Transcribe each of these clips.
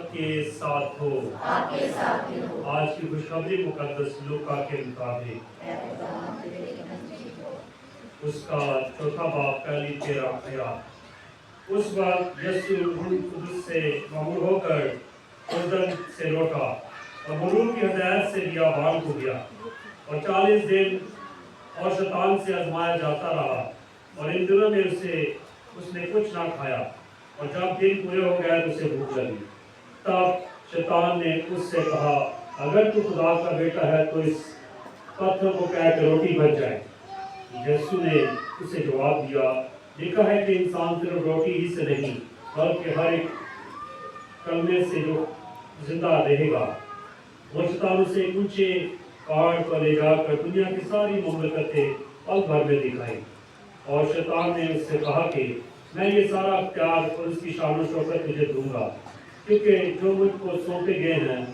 آپ کے ساتھ ہو۔ آج کی خوشخبری مقدس لوکا کے مطابق اس کا چوتھا باب پہلی 13 آیات۔ اس وقت یسوع روح القدس سے معمور ہو کر اردن سے لوٹا اور ملوک کی ہدایت سے بیابان کو گیا اور 40 دن اور شیطان سے آزمایا جاتا رہا، اور ان دنوں میں اس نے کچھ نہ کھایا، اور جب دن پورے ہو گئے تو اسے بھوک لگی۔ تب شیطان نے اس سے کہا، اگر تو خدا کا بیٹا ہے تو اس پتھر کو کہہ کے روٹی بن جائے۔ یسوع نے اسے جواب دیا، لکھا ہے کہ انسان صرف روٹی ہی سے نہیں بلکہ ہر ایک کلمے سے جو زندہ رہے گا۔ وہ شیطان اسے ایک اونچے پہاڑ پر لے جا کر دنیا کی ساری مملکتیں پل بھر میں دکھائی، اور شیطان نے اس سے کہا کہ میں یہ سارا اختیار اور اس کی شان و شوکت تجھے دوں گا، کیونکہ جو مجھ کو سونپے گئے ہیں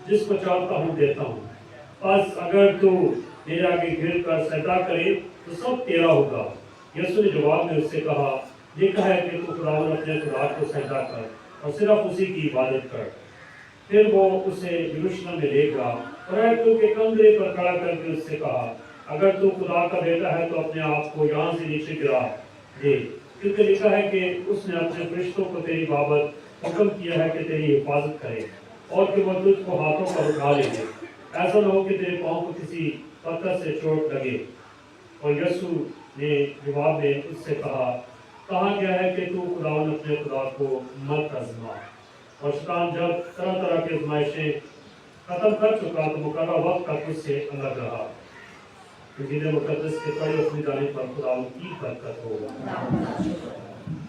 جس کو چاہتا ہوں دیتا ہوں۔ بس اگر تو میرے آگے گر کر سجدہ کرے تو سب تیرا ہوگا۔ یسوع نے جواب میں اس سے کہا، لکھا ہے کہ تو خداوند اپنے خدا کو سجدہ کر اور صرف اسی کی عبادت کر۔ پھر وہ اسے یروشلم میں لے گیا اور ایتوں کے کندھے پر کھڑا کر کے اس سے کہا، اگر تو خدا کا بیٹا ہے تو اپنے آپ کو یہاں سے نیچے گرا دے، کیونکہ لکھا ہے کہ اس نے اپنے فرشتوں کو تیری بابت حکم کیا ہے کہ تیری حفاظت کرے، اور کہ وہ تجھ کو ہاتھوں پر اٹھا لیں گے، ایسا نہ ہو کہ تیرے پاؤں کو کسی پتھر سے چوٹ لگے۔ اور یسوع نے جواب میں اس سے کہا، کہا گیا ہے کہ تو خداوند اپنے خدا کو مت آزما۔ اور شیطان جب طرح طرح کی آزمائشیں ختم کر چکا تو مقررہ وقت تک اس سے الگ رہا۔ انجیل مقدس کے پڑھے اپنی جانے پر خداوند کی برکت ہو۔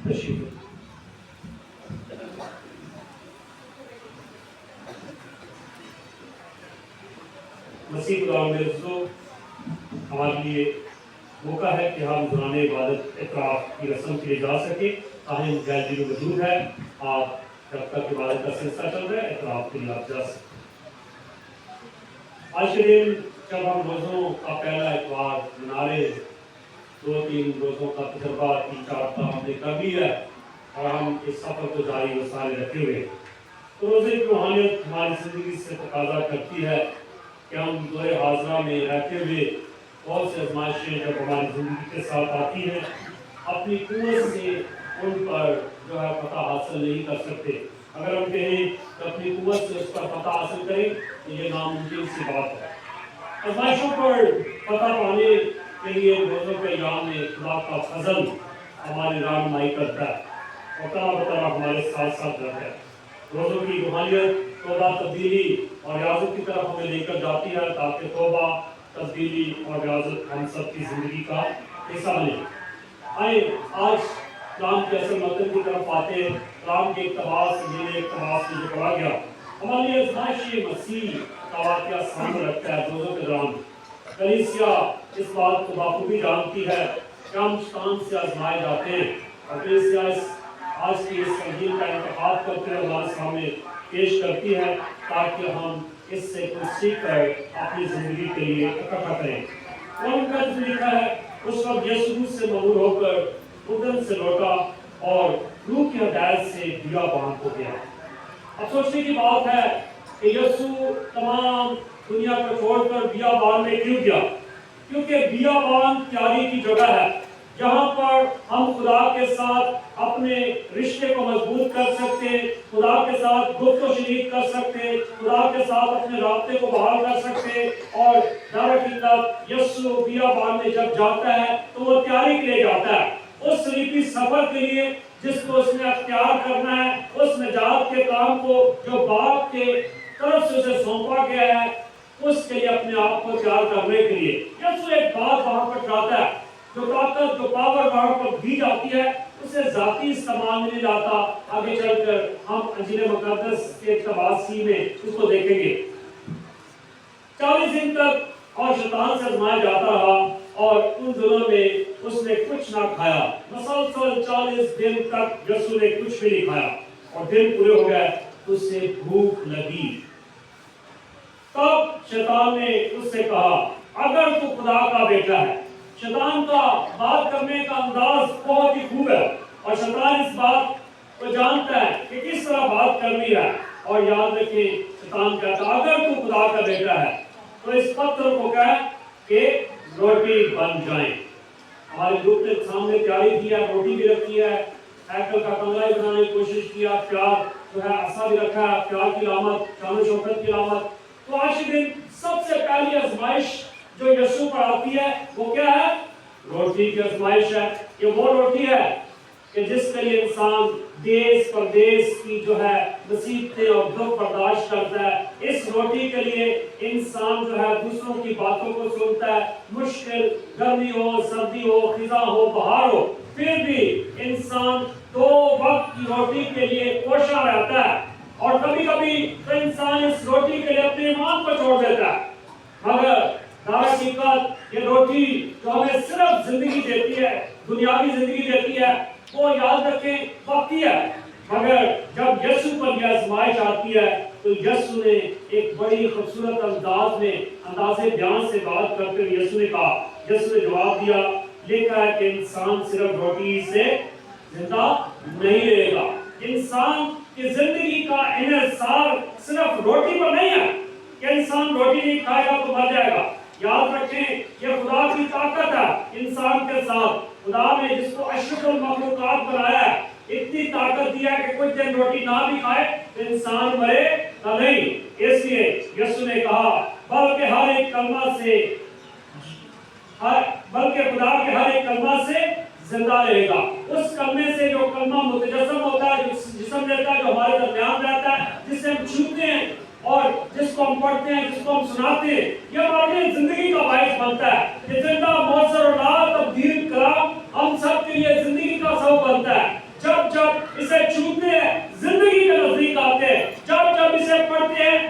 تشریف مسیح خدا میں ہمارے لیے موقع ہے کہ ہم دوران عبادت اعتراف کی رسم کے لیے جا سکیں۔ تاہم گیلری میں موجود ہے، آپ جب تک عبادت کا سلسلہ چل رہا ہے اعتراف کے لیے آپ جا سکیں۔ آج کے دن جب ہم روزوں کا پہلا اتوار منا رہے ہیں، 2-3 روزوں کا تجربہ 3-4 ہفتہ ہم نے کر لیا ہے اور ہم اس سفر کو جاری و سارے رکھے ہوئے ہیں، تو روزے کی روحانیت ہماری زندگی سے تقاضا کرتی ہے کہ ہم دور حاضرہ میں رہتے ہوئے بہت سے آزمائشیں جب ہماری زندگی کے ساتھ آتی ہیں، اپنی قوت سے ان پر جو ہے فتح حاصل نہیں کر سکتے۔ اگر ہم کہیں کہ اپنی قوت سے اس پر فتح حاصل کریں تو یہ ناممکن سی بات ہے۔ آزمائشوں پر فتح پانے کے لیے روزوں کے ایام میں خدا کا فضل ہماری رہنمائی کرتا ہے اور طرح بطرح ہمارے ساتھ ساتھ رہتا ہے۔ روزوں کی روحانیت توبہ، تبدیلی اور ریاضت کی طرف ہمیں لے کر جاتی ہے تاکہ توبہ، تبدیلی اور ریاضت ہم سب کی زندگی کا حصہ بنے۔ آئیں آج کلام کے اصل مطلب کی طرف آتے ہیں۔ کلام کے اقتباس سے جو پڑھا گیا ہمارے لیے آزمائش مسیح کا واقعہ سامنے رکھتا ہے۔ روزوں کے دوران کلیسیا اس بات کو بخوبی جانتی ہے کہ ہم شیطان سے آزمائے جاتے ہیں، اور کلیسیا آج کی اس انجیل کا انتخاب کرتے ہوئے ہمارے سامنے پیش کرتی ہے تاکہ ہم اس سے کچھ سیکھ کر اپنی زندگی کے لیے اکٹھا کریں۔ اور ان کا جو لکھا ہے، اس وقت یسوع سے معمور ہو کر اردن سے لوٹا اور روح کی ہدایت سے بیابان ہو گیا۔ اب سوچنے کی بات ہے کہ یسوع تمام دنیا کو چھوڑ کر بیابان میں کیوں گیا؟ کیونکہ بیابان تیاری کی جگہ ہے جہاں پر ہم خدا کے ساتھ اپنے رشتے کو مضبوط کر سکتے، خدا کے ساتھ گفت و شنید کر سکتے، خدا کے ساتھ اپنے رابطے کو بحال کر سکتے۔ اور در حقیقت یسوع بیابان میں جب جاتا ہے تو وہ تیاری کے لیے جاتا ہے، اس صلیبی سفر کے لیے جس کو اس نے اختیار کرنا ہے، اس نجات کے کام کو جو باپ کے طرف سے اسے سونپا گیا ہے، اس کے لیے اپنے آپ کو تیار کرنے کے لیے یسوع ایک بات وہاں پر چاہتا ہے، جو طاقت جو پاور وہاں پر دی جاتی ہے اسے ذاتی استعمال میں نہیں لاتا۔ آگے چل کر ہم انجیل مقدس کے اقتباس میں اس کو دیکھیں گے۔ 40 دن تک اور شیطان سے آزمایا جاتا رہا، اور ان دنوں میں اس نے کچھ نہ کھایا۔ مسلسل 40 دن تک یسوع نے کچھ بھی نہیں کھایا، اور دن پورے ہو گئے تو اسے بھوک لگی۔ تب شیطان نے اس سے کہا، اگر تو خدا کا بیٹا ہے۔ شیطان کا بات کرنے کا انداز بہت ہی خوب ہے، اور شیطان اس بات کو جانتا ہے کہ کس طرح بات کرنی ہے۔ اور یاد رکھیں شیطان کہتا اگر تو خدا کا بیٹا ہے تو اس پتھر کو کہہ کہ روٹی بن جائیں۔ ہمارے گروپ نے سامنے تیاری کیا، روٹی بھی رکھی ہے، ہیکل کا کمرہ بھی بنانے کی کوشش کیا، پیار جو ہے عصا بھی رکھا ہے، پیار کی علامت، شان و شوکت کی علامت۔ تو آج کے دن سب سے پہلی آزمائش جو یسوع پر آتی ہے وہ کیا ہے؟ روٹی کی آزمائش ہے۔ یہ وہ روٹی ہے کہ جس کے لیے انسان دیس پردیس کی جو ہے مصیبتیں اور دکھ برداشت کرتا ہے۔ اس روٹی کے لیے انسان جو ہے دوسروں کی باتوں کو سنتا ہے، مشکل گرمی ہو، سردی ہو، خزاں ہو، بہار ہو، پھر بھی انسان 2 وقت کی روٹی کے لیے کوشاں رہتا ہے۔ اور کبھی کبھی تو انسان اس روٹی کے لیے اپنے ایمان کو چھوڑ دیتا ہے، مگر حقیقت یہ روٹی جو ہمیں صرف زندگی دیتی ہے، دنیاوی زندگی دیتی ہے، وہ یاد رکھیں وقتی ہے۔ مگر جب یسوع پر یہ آزمائش آتی ہے تو یسوع نے ایک بڑی خوبصورت انداز بیان سے بات کرتے ہوئے یسوع نے کہا، یسوع نے جواب دیا، لکھا ہے کہ انسان صرف روٹی سے زندہ نہیں رہے گا۔ انسان کی زندگی کا انحصار صرف روٹی پر نہیں ہے کہ انسان روٹی نہیں کھائے گا تو مر جائے گا۔ یاد رکھیں یہ خدا کی طاقت ہے انسان کے ساتھ۔ خدا نے جس کو اشرف المخلوقات بنایا ہے، اتنی طاقت دیا ہے کہ کوئی دن روٹی نہ بھی کھائے تو انسان مرے نہ نہیں۔ اس لیے یسوع نے کہا بلکہ خدا کے ہر ایک کلمہ سے زندہ رہے گا۔ اس کلمے سے جو کلمہ متجسم ہوتا ہے، جو جسم لیتا ہے، جو ہمارے درمیان رہتا ہے، جسے ہم چھوتے ہیں اور جس کو ہم پڑھتے ہیں، جس کو ہم سناتے ہیں، یہ ہماری زندگی کا باعث بنتا ہے۔ یہ زندہ مؤثر اور لا تبدیل کلام ہم سب کے لیے زندگی کا سبب بنتا ہے۔ جب جب اسے چھوتے ہیں زندگی کے نزدیک آتے ہیں، جب جب اسے پڑھتے ہیں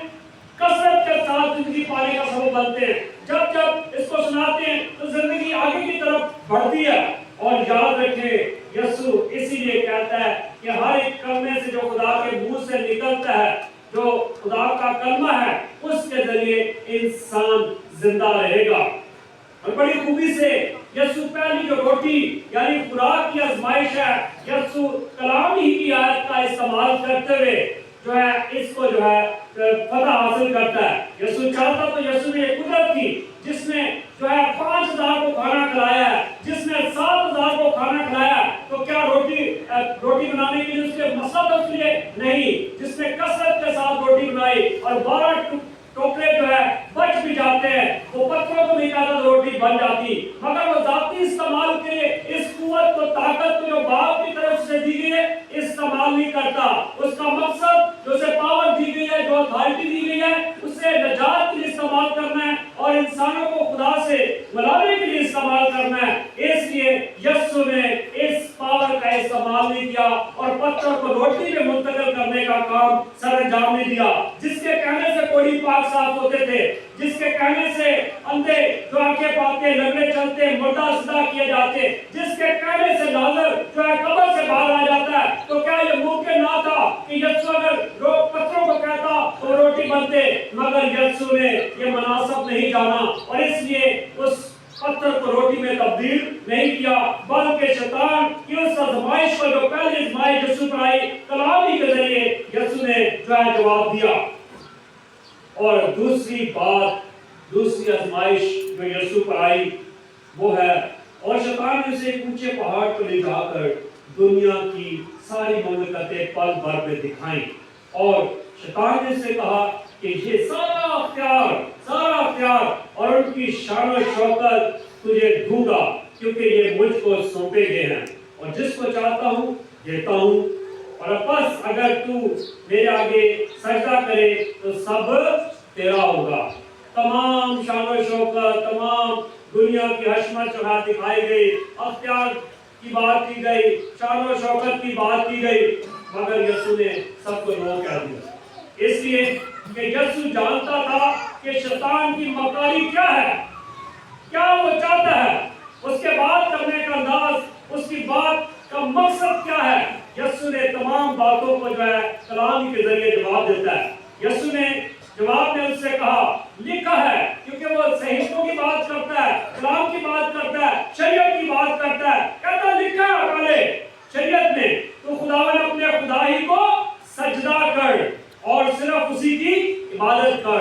کثرت کے ساتھ زندگی پانے کا سبب بنتے ہیں، جب جب اس کو سناتے ہیں تو زندگی آگے کی طرف بڑھتی ہے۔ اور یاد رکھیں یسوع اسی لیے کہتا ہے کہ ہر ایک کلمے سے جو خدا کے منہ سے نکلتا ہے، جو خدا کا کلمہ ہے، اس کے ذریعے انسان زندہ رہے گا۔ اور بڑی خوبی سے یسوع پہلی جو روٹی یعنی خوراک کی آزمائش ہے، یسوع کلام ہی کی آیت کا استعمال کرتے ہوئے جو ہے اس کو جو ہے فتح حاصل کرتا ہے۔ یسوع چاہتا تو یسوع نے ایک قدرت تھی جس نے جو ہے 5000 کو کھانا کھلایا ہے، جس نے 7000 کو کھانا کھلایا ہے، تو کیا روٹی بنانے کے لیے اس کے مسئلہ تو اس لیے نہیں، جس نے کثرت کے ساتھ روٹی بنائی اور 12 ٹوکرے جو ہے بچ بھی جاتے ہیں، وہ پتھروں کو نہیں کہتا تو روٹی بن جاتی، مگر وہ ذاتی استعمال کے لیے اس قوت کو طاقت کو جو باپ کی طرف سے دی گئی ہے استعمال نہیں کرتا۔ اس کا مقصد جو اسے پاور دی گئی ہے، جو اتھارٹی دی گئی ہے، اسے نجات کے لیے استعمال کرنا ہے اور انسانوں کو خدا سے ملانے کے لیے استعمال کرنا ہے۔ اس لیے یسوع نے اس پاور کا استعمال نہیں کیا اور پتھر کو روٹی میں منتقل کرنے کا کام سر انجام نہیں دیا، جس کے کہنے سے کوڑی پاک صاف ہوتے تھے، جس کے کہنے سے اندھے جو آنکھیں پاتے، لنگڑے چلتے، مردہ زندہ کیے جاتے، جس کے کہنے سے لازر جو ہے قبر سے باہر آ جاتا ہے، تو کیا یہ ممکن نہ تھا کہ یسوع اگر پتھروں کو کہتا تو روٹی بنتے؟ مگر یسوع نے یہ مناسب نہیں جانا اور اس لیے اس پتھر کو روٹی میں تبدیل نہیں کیا، بلکہ شیطان کی اس آزمائش کو جو پہلی آزمائش یسوع پر آئی کلام ہی کے ذریعے یسوع نے جو ہے جواب دیا۔ اور دوسری آزمائش جو یسوع پر آئی وہ ہے، اور شیطان نے اسے ایک اونچے پہاڑ پر لے جا کر دنیا کی ساری مملکتیں پل بھر میں دکھائیں، اور شیطان نے اسے کہا کہ یہ سارا اختیار اور ان کی شان و شوکت تجھے دوں گا، کیونکہ یہ مجھ کو سونپے گئے ہیں اور جس کو چاہتا ہوں دیتا ہوں، اور بس اگر تو میرے آگے سجدہ کرے تو سب تیرا ہوگا۔ تمام شان و شوکت، تمام دنیا کی حشمت جو ہے دکھائی گئی، اختیار کی بات کی گئی، شان و شوکت کی بات کی گئی، مگر یسوع نے سب کو نو کہہ دیا، اس لیے کہ یسوع جانتا تھا کہ شیطان کی مکاری کیا ہے، کیا وہ چاہتا ہے، اس کے بات کرنے کا انداز، اس کی بات کا مقصد کیا ہے۔ یسوع نے تمام باتوں کو جو ہے کلام کے ذریعے جواب دیتا ہے۔ یسوع نے جواب میں اس سے کہا لکھا ہے، کیونکہ وہ صحیفوں کی بات کرتا ہے، کلام کی بات کرتا ہے، شریعت کی بات کرتا ہے، کہتا لکھا ہے پہلے شریعت میں تو خداوند اپنے خدا ہی کو سجدہ کر اور